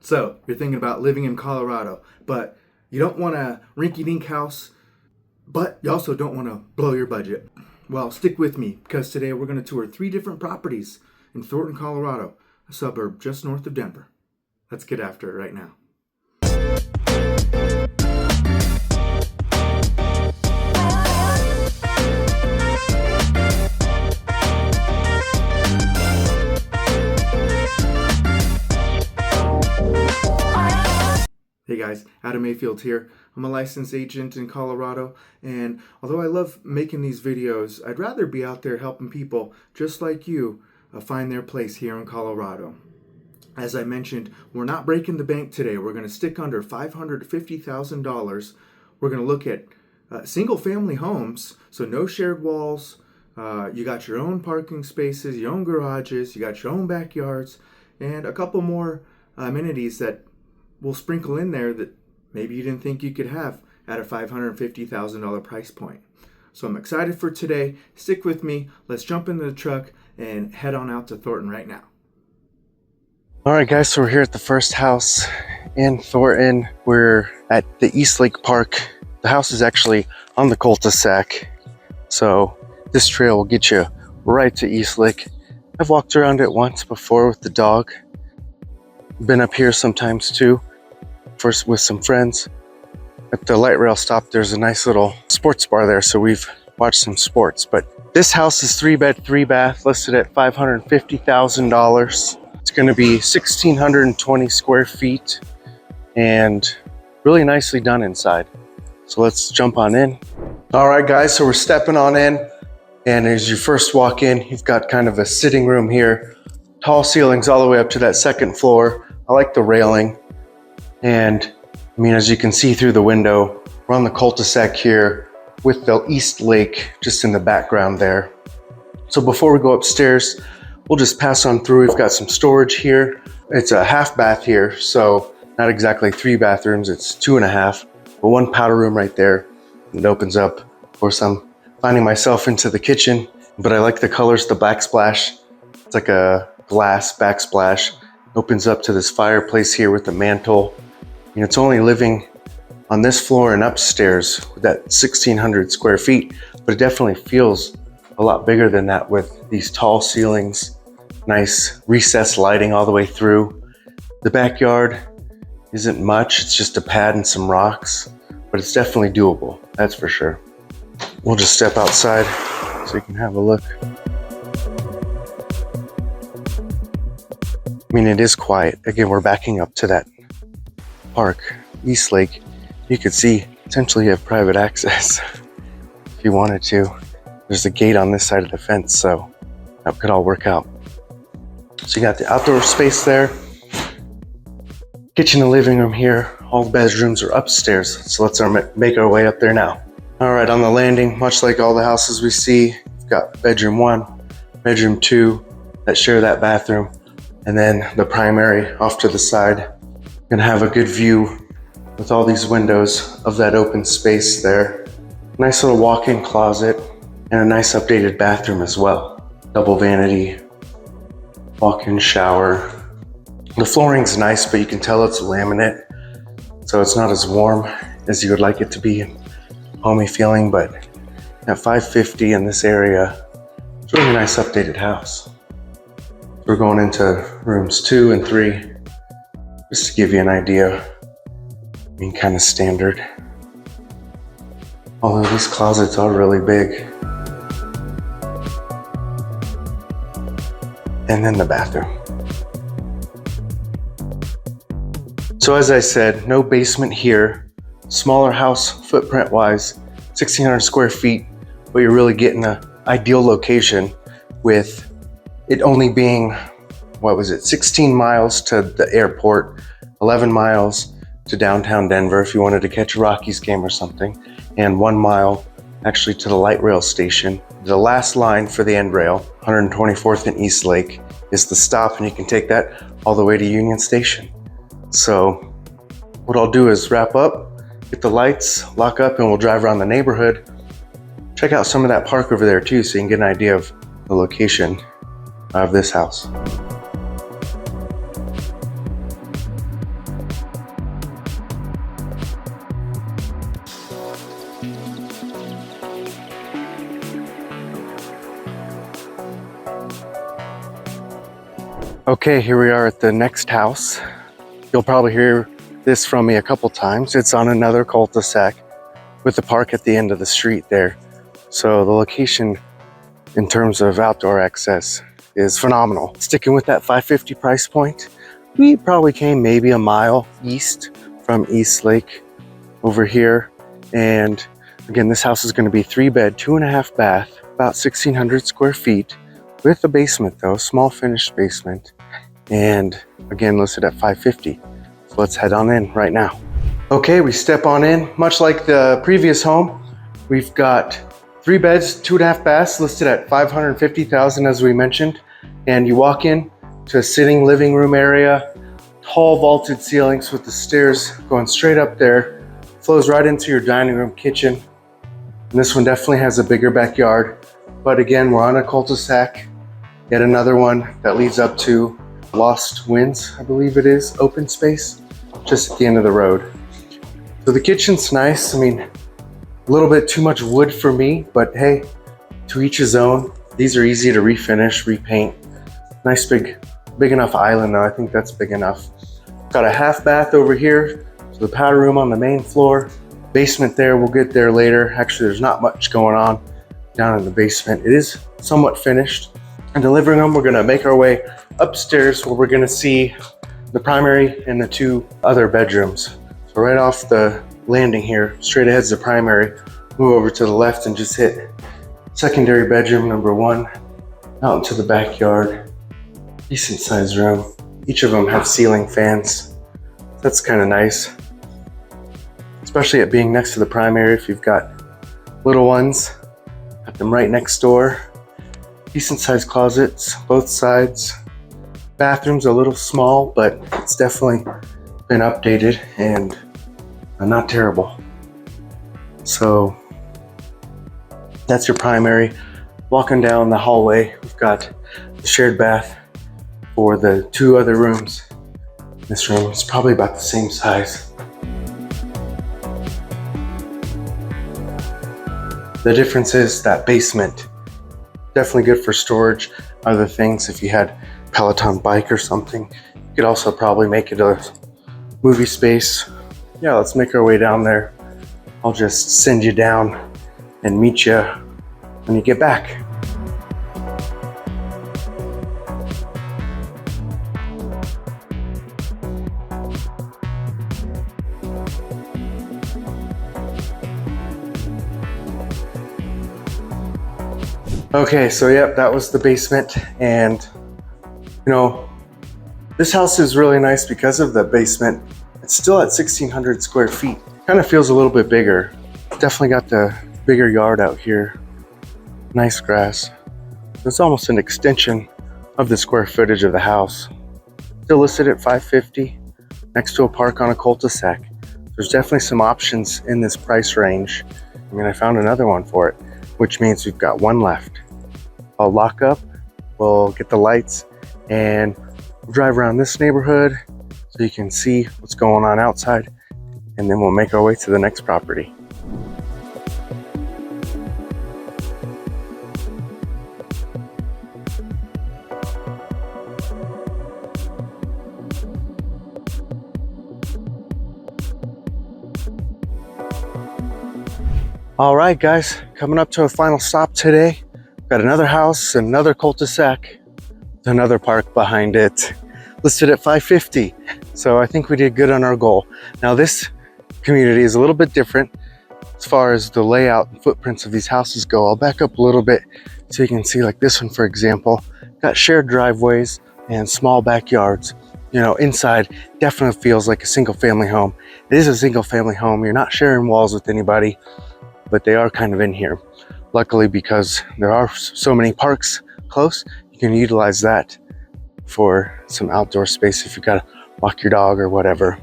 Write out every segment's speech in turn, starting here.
So, you're thinking about living in Colorado, but you don't want a rinky-dink house, but you also don't want to blow your budget. Well, stick with me, because today we're going to tour 3 different properties in Thornton, Colorado, a suburb just north of Denver. Let's get after it right now. Hey guys, Adam Mayfield here. I'm a licensed agent in Colorado, and although I love making these videos, I'd rather be out there helping people just like you find their place here in Colorado. As I mentioned, we're not breaking the bank today. We're going to stick under $550,000. We're going to look at single-family homes, so no shared walls. You got your own parking spaces, your own garages, you got your own backyards, and a couple more amenities that we'll sprinkle in there that maybe you didn't think you could have at a $550,000 price point. So I'm excited for today. Stick with me. Let's jump into the truck and head on out to Thornton right now. All right, guys, so we're here at the first house in Thornton. We're at the Eastlake Park. The house is actually on the cul-de-sac, so this trail will get you right to Eastlake. I've walked around it once before with the dog. Been up here sometimes too, first with some friends. At the light rail stop, there's a nice little sports bar there, so we've watched some sports. But this house is 3-bed, 3-bath, listed at $550,000. It's going to be 1,620 square feet and really nicely done inside. So let's jump on in. All right, guys, so we're stepping on in. And as you first walk in, you've got kind of a sitting room here. Tall ceilings all the way up to that second floor. I like the railing. And I mean, as you can see through the window, we're on the cul-de-sac here with the Eastlake just in the background there. So before we go upstairs, we'll just pass on through. We've got some storage here. It's a half bath here, so not exactly 3 bathrooms, it's 2.5, but 1 powder room right there. It opens up. Of course, I'm finding myself into the kitchen, but I like the colors, the backsplash. It's like a glass backsplash. Opens up to this fireplace here with the mantle. You know, it's only living on this floor and upstairs with that 1,600 square feet, but it definitely feels a lot bigger than that with these tall ceilings, nice recessed lighting all the way through. The backyard isn't much, it's just a pad and some rocks, but it's definitely doable, that's for sure. We'll just step outside so you can have a look. I mean, it is quiet. Again, we're backing up to that park, Eastlake. You could see, essentially you have private access if you wanted to. There's a gate on this side of the fence, so that could all work out. So you got the outdoor space there. Kitchen and living room here. All the bedrooms are upstairs, so let's make our way up there now. All right, on the landing, much like all the houses we see, we've got bedroom 1, bedroom 2 that share that bathroom, and then the primary off to the side. Gonna have a good view with all these windows of that open space there. Nice little walk-in closet and a nice updated bathroom as well. Double vanity, walk-in shower. The flooring's nice, but you can tell it's laminate, so it's not as warm as you would like it to be. Homey feeling, but at $550 in this area, it's a really nice updated house. We're going into rooms 2 and 3, just to give you an idea. I mean, kind of standard. Although these closets are really big. And then the bathroom. So as I said, no basement here. Smaller house footprint wise, 1,600 square feet, but you're really getting an ideal location with it only being, 16 miles to the airport, 11 miles to downtown Denver if you wanted to catch a Rockies game or something, and 1 mile actually to the light rail station. The last line for the end rail, 124th and Eastlake, is the stop, and you can take that all the way to Union Station. So what I'll do is wrap up, get the lights, lock up, and we'll drive around the neighborhood. Check out some of that park over there too, so you can get an idea of the location of this house. Okay, here we are at the next house. You'll probably hear this from me a couple times. It's on another cul-de-sac with the park at the end of the street there. So the location in terms of outdoor access is phenomenal. Sticking with that $550 price point, we probably came maybe a mile east from Eastlake over here. And again, this house is going to be 3-bed, 2.5 bath, about 1,600 square feet with a basement though, small finished basement. And again, listed at $550. So let's head on in right now. Okay, we step on in. Much like the previous home, we've got 3 beds, 2.5 baths, listed at $550,000 as we mentioned. And you walk in to a sitting living room area, tall vaulted ceilings with the stairs going straight up there, flows right into your dining room, kitchen. And this one definitely has a bigger backyard. But again, we're on a cul-de-sac, yet another one that leads up to Lost Winds, I believe it is, open space, just at the end of the road. So the kitchen's nice. I mean, a little bit too much wood for me, but hey, to each his own. These are easy to refinish, repaint. Nice big enough island though. I think that's big enough. Got a half bath over here. So the powder room on the main floor. Basement there, we'll get there later. Actually, there's not much going on down in the basement. It is somewhat finished. In the living room, we're gonna make our way upstairs where we're gonna see the primary and the 2 other bedrooms. So right off the landing here, straight ahead's the primary. Move over to the left and just hit secondary bedroom number 1, out into the backyard. Decent sized room. Each of them have ceiling fans. That's kind of nice, especially it being next to the primary. If you've got little ones, got them right next door. Decent sized closets, both sides. Bathroom's a little small, but it's definitely been updated and not terrible. So that's your primary. Walking down the hallway, we've got the shared bath for the 2 other rooms. This room is probably about the same size. The difference is that basement. Definitely good for storage, other things. If you had Peloton bike or something, you could also probably make it a movie space. Yeah, let's make our way down there. I'll just send you down and meet you when you get back. Okay, so yep, that was the basement. And you know, this house is really nice because of the basement. It's still at 1,600 square feet. Kind of feels a little bit bigger. Definitely got the bigger yard out here. Nice grass. It's almost an extension of the square footage of the house. Still listed at $550, next to a park on a cul-de-sac. There's definitely some options in this price range. I mean, I found another one for it, which means we've got one left. I'll lock up, we'll get the lights, and we'll drive around this neighborhood so you can see what's going on outside, and then we'll make our way to the next property. All right, guys, coming up to a final stop today. Got another house, another cul-de-sac, another park behind it, listed at $550. So I think we did good on our goal. Now this community is a little bit different as far as the layout and footprints of these houses go. I'll back up a little bit so you can see, like this one, for example, got shared driveways and small backyards. You know, inside definitely feels like a single family home. It is a single family home. You're not sharing walls with anybody, but they are kind of in here. Luckily, because there are so many parks close, you can utilize that for some outdoor space if you gotta walk your dog or whatever.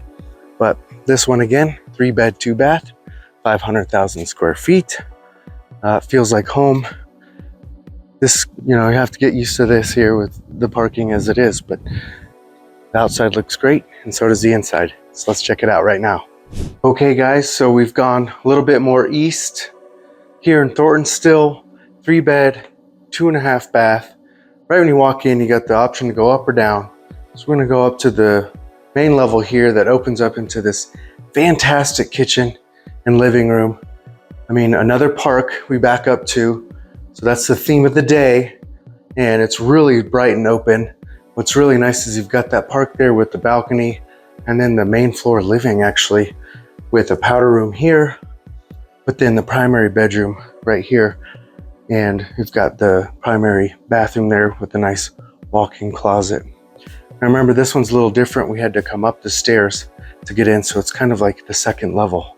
But this one again, 3-bed, 2-bath, 500,000 square feet. Feels like home. This, you know, you have to get used to this here with the parking as it is, but the outside looks great and so does the inside. So let's check it out right now. Okay guys, so we've gone a little bit more east here in Thornton still. 3-bed, 2.5 bath. Right when you walk in, you got the option to go up or down. So we're gonna go up to the main level here that opens up into this fantastic kitchen and living room. I mean, another park we back up to. So that's the theme of the day. And it's really bright and open. What's really nice is you've got that park there with the balcony and then the main floor living actually with a powder room here, but then the primary bedroom right here. And we've got the primary bathroom there with a nice walk-in closet. Now remember, this one's a little different. We had to come up the stairs to get in, so it's kind of like the second level,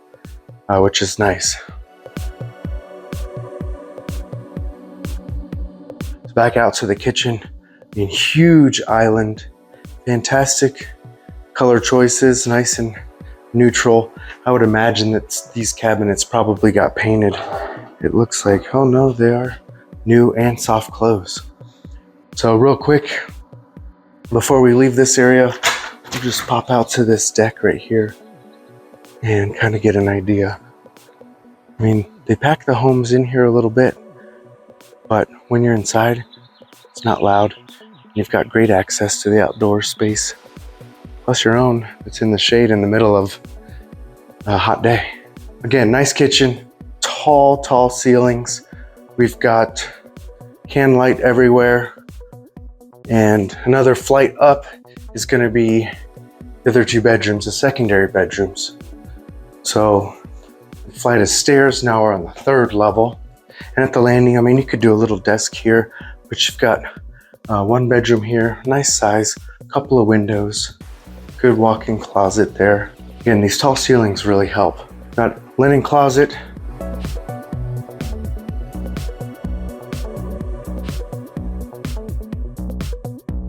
which is nice. So back out to the kitchen, I mean, huge island, fantastic color choices, nice and neutral. I would imagine that these cabinets probably got painted. It looks like, oh no, they are new and soft close. So real quick, before we leave this area, we'll just pop out to this deck right here and kind of get an idea. I mean, they pack the homes in here a little bit, but when you're inside, it's not loud. You've got great access to the outdoor space, plus your own. It's in the shade in the middle of a hot day. Again, nice kitchen, tall ceilings. We've got can light everywhere. And another flight up is going to be the other two bedrooms, the secondary bedrooms. So the flight of stairs, now we're on the third level. And at the landing, I mean, you could do a little desk here, but you've got one bedroom here, nice size, couple of windows, good walk-in closet there. Again, these tall ceilings really help. Got linen closet.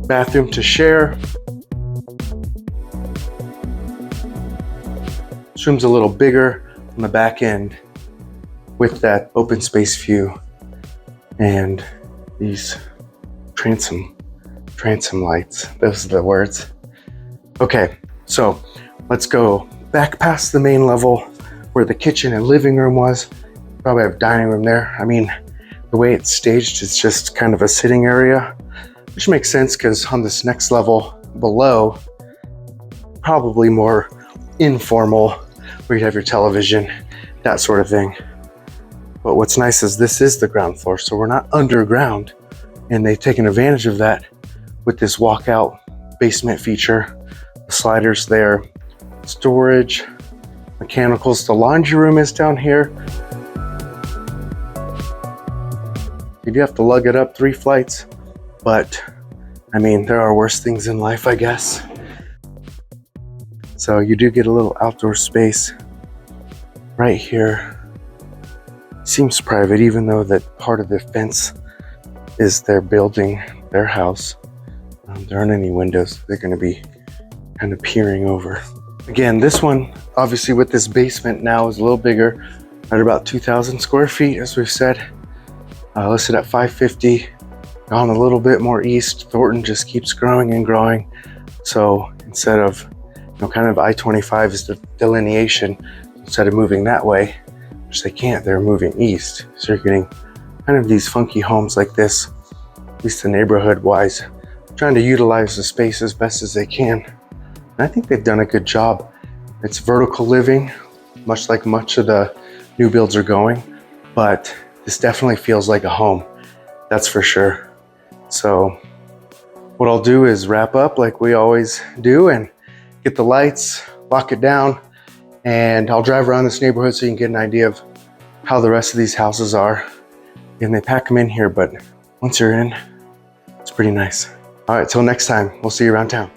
Bathroom to share. This room's a little bigger on the back end with that open space view and these transom lights. Those are the words. Okay, so let's go back past the main level where the kitchen and living room was. Probably have dining room there. I mean, the way it's staged is just kind of a sitting area, which makes sense because on this next level below, probably more informal, where you have your television, that sort of thing. But what's nice is this is the ground floor, so we're not underground, and they've taken advantage of that with this walkout basement feature. The sliders there, storage, mechanicals. The laundry room is down here. You do have to lug it up 3 flights. But, I mean, there are worse things in life, I guess. So you do get a little outdoor space right here. Seems private, even though that part of the fence is their building, their house. There aren't any windows. They're going to be kind of peering over. Again, this one, obviously with this basement now, is a little bigger, at about 2,000 square feet, as we've said. Listed at 550. Gone a little bit more east. Thornton just keeps growing and growing. So instead of, kind of I-25 is the delineation, instead of moving that way, which they can't, they're moving east. So you're getting kind of these funky homes like this, at least the neighborhood wise, trying to utilize the space as best as they can. And I think they've done a good job. It's vertical living, much like much of the new builds are going, but this definitely feels like a home, that's for sure. So what I'll do is wrap up like we always do and get the lights, lock it down, and I'll drive around this neighborhood so you can get an idea of how the rest of these houses are. And they pack them in here, but once you're in, it's pretty nice. All right, till next time, we'll see you around town.